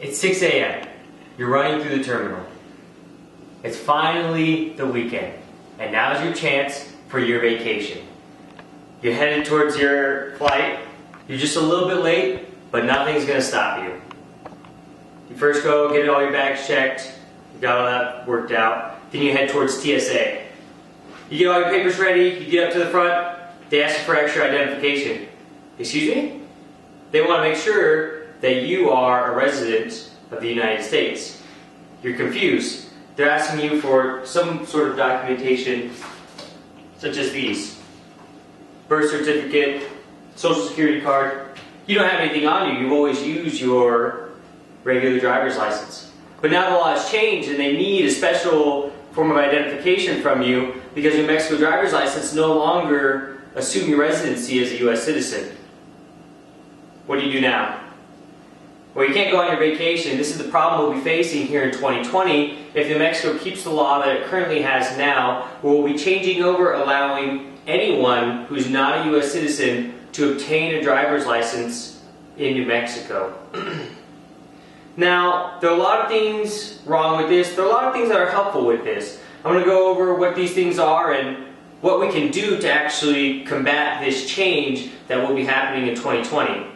It's 6 a.m. You're running through the terminal. It's finally the weekend, and now's your chance for your vacation. You're headed towards your flight. You're just a little bit late, but nothing's going to stop you. You first go get all your bags checked. You got all that worked out. Then you head towards TSA. You get all your papers ready. You get up to the front. They ask you for extra identification. Excuse me? They want to make sure that you are a resident of the United States. You're confused. They're asking you for some sort of documentation, such as these. Birth certificate, social security card. You don't have anything on you. You've always used your regular driver's license. But now the law has changed and they need a special form of identification from you because New Mexico driver's license no longer assume your residency as a U.S. citizen. What do you do now? Well, you can't go on your vacation. This is the problem we'll be facing here in 2020 if New Mexico keeps the law that it currently has now, where we'll be changing over allowing anyone who's not a U.S. citizen to obtain a driver's license in New Mexico. Now, there are a lot of things wrong with this. There are a lot of things that are helpful with this. I'm going to go over what these things are and what we can do to actually combat this change that will be happening in 2020.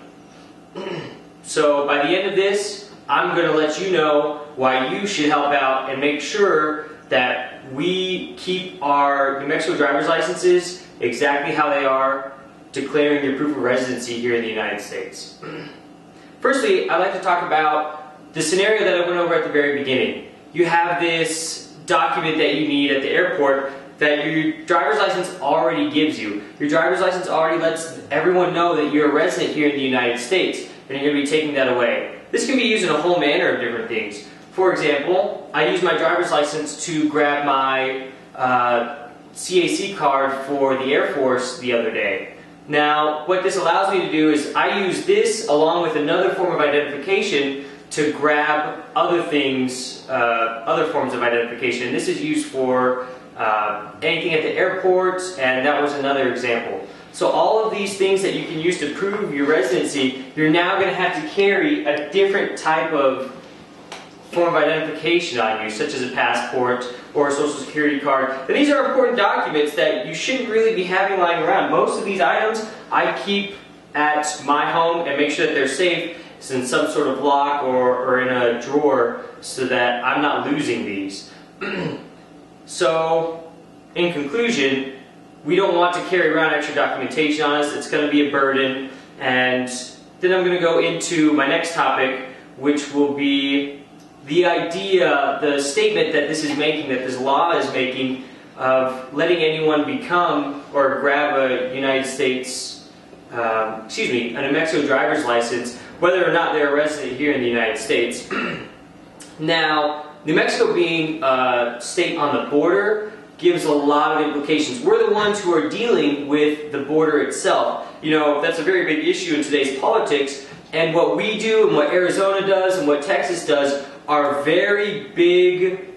So by the end of this, I'm going to let you know why you should help out and make sure that we keep our New Mexico driver's licenses exactly how they are, declaring your proof of residency here in the United States. Firstly, I'd like to talk about the scenario that I went over at the very beginning. You have this document that you need at the airport that your driver's license already gives you. Your driver's license already lets everyone know that you're a resident here in the United States, and you're going to be taking that away. This can be used in a whole manner of different things. For example, I used my driver's license to grab my CAC card for the Air Force the other day. Now, what this allows me to do is I use this along with another form of identification to grab other things, other forms of identification. This is used for anything at the airport, and that was another example. So all of these things that you can use to prove your residency, you're now going to have to carry a different type of form of identification on you, such as a passport or a social security card. And these are important documents that you shouldn't really be having lying around. Most of these items I keep at my home and make sure that they're safe. It's in some sort of lock or in a drawer so that I'm not losing these. So, in conclusion, we don't want to carry around extra documentation on us. It's going to be a burden. And then I'm going to go into my next topic, which will be the idea, the statement that this is making, that this law is making, of letting anyone become or grab a United States, a New Mexico driver's license, whether or not they're a resident here in the United States. Now, New Mexico being a state on the border gives a lot of implications. We're the ones who are dealing with the border itself. You know, that's a very big issue in today's politics, and what we do and what Arizona does and what Texas does are very big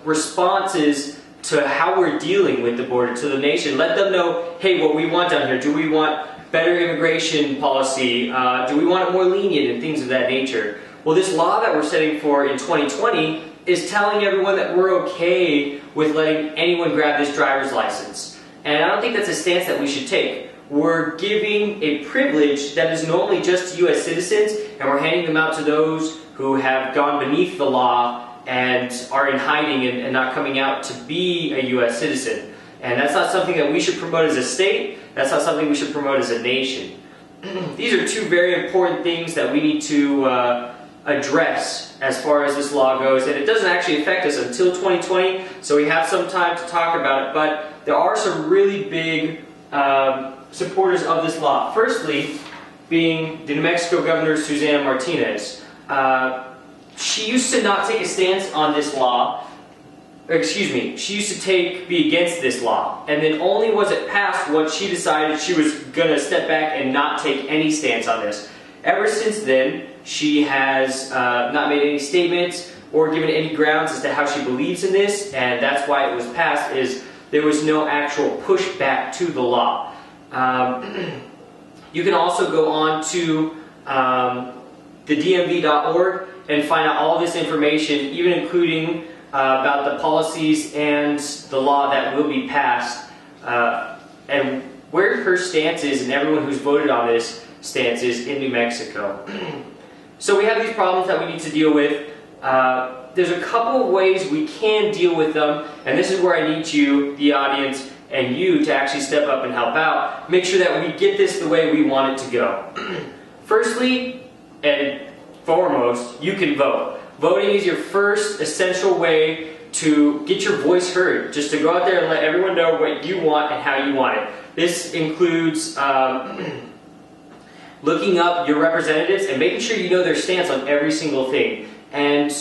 responses to how we're dealing with the border, to the nation. Let them know, hey, what we want down here. Do we want better immigration policy? Do we want it more lenient and things of that nature? Well, this law that we're setting for in 2020 is telling everyone that we're okay with letting anyone grab this driver's license. And I don't think that's a stance that we should take. We're giving a privilege that is normally just to U.S. citizens, and we're handing them out to those who have gone beneath the law and are in hiding and not coming out to be a U.S. citizen. And that's not something that we should promote as a state. That's not something we should promote as a nation. These are two very important things that we need to address as far as this law goes, and it doesn't actually affect us until 2020, so we have some time to talk about it, but there are some really big supporters of this law. Firstly, being the New Mexico Governor Susana Martinez. She used to not take a stance on this law, she used to be against this law, and then only was it passed once she decided she was going to step back and not take any stance on this. Ever since then, she has not made any statements or given any grounds as to how she believes in this, and that's why it was passed, is there was no actual pushback to the law. You can also go on to thedmv.org and find out all this information, even including about the policies and the law that will be passed, and where her stance is and everyone who's voted on this stance is in New Mexico. So we have these problems that we need to deal with. There's a couple of ways we can deal with them, and this is where I need you, the audience, and you to actually step up and help out. Make sure that we get this the way we want it to go. Firstly, and foremost, you can vote. Voting is your first essential way to get your voice heard, just to go out there and let everyone know what you want and how you want it. This includes looking up your representatives and making sure you know their stance on every single thing, and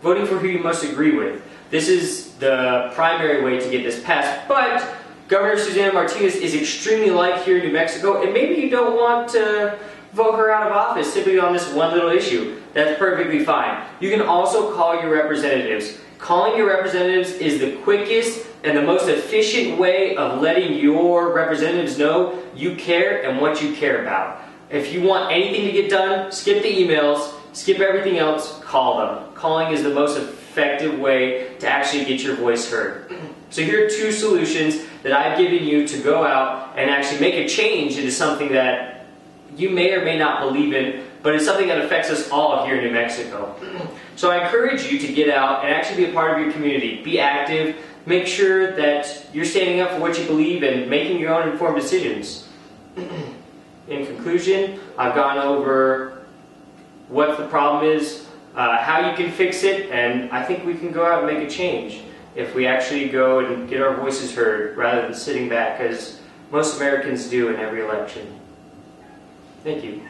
voting for who you most agree with. This is the primary way to get this passed, but Governor Susana Martinez is extremely liked here in New Mexico, and maybe you don't want to vote her out of office simply on this one little issue. That's perfectly fine. You can also call your representatives. Calling your representatives is the quickest and the most efficient way of letting your representatives know you care and what you care about. If you want anything to get done, skip the emails, skip everything else, call them. Calling is the most effective way to actually get your voice heard. So here are two solutions that I've given you to go out and actually make a change into something that you may or may not believe in, but it's something that affects us all here in New Mexico. So I encourage you to get out and actually be a part of your community. Be active. Make sure that you're standing up for what you believe and making your own informed decisions. In conclusion, I've gone over what the problem is, how you can fix it, and I think we can go out and make a change if we actually go and get our voices heard rather than sitting back, as most Americans do in every election. Thank you.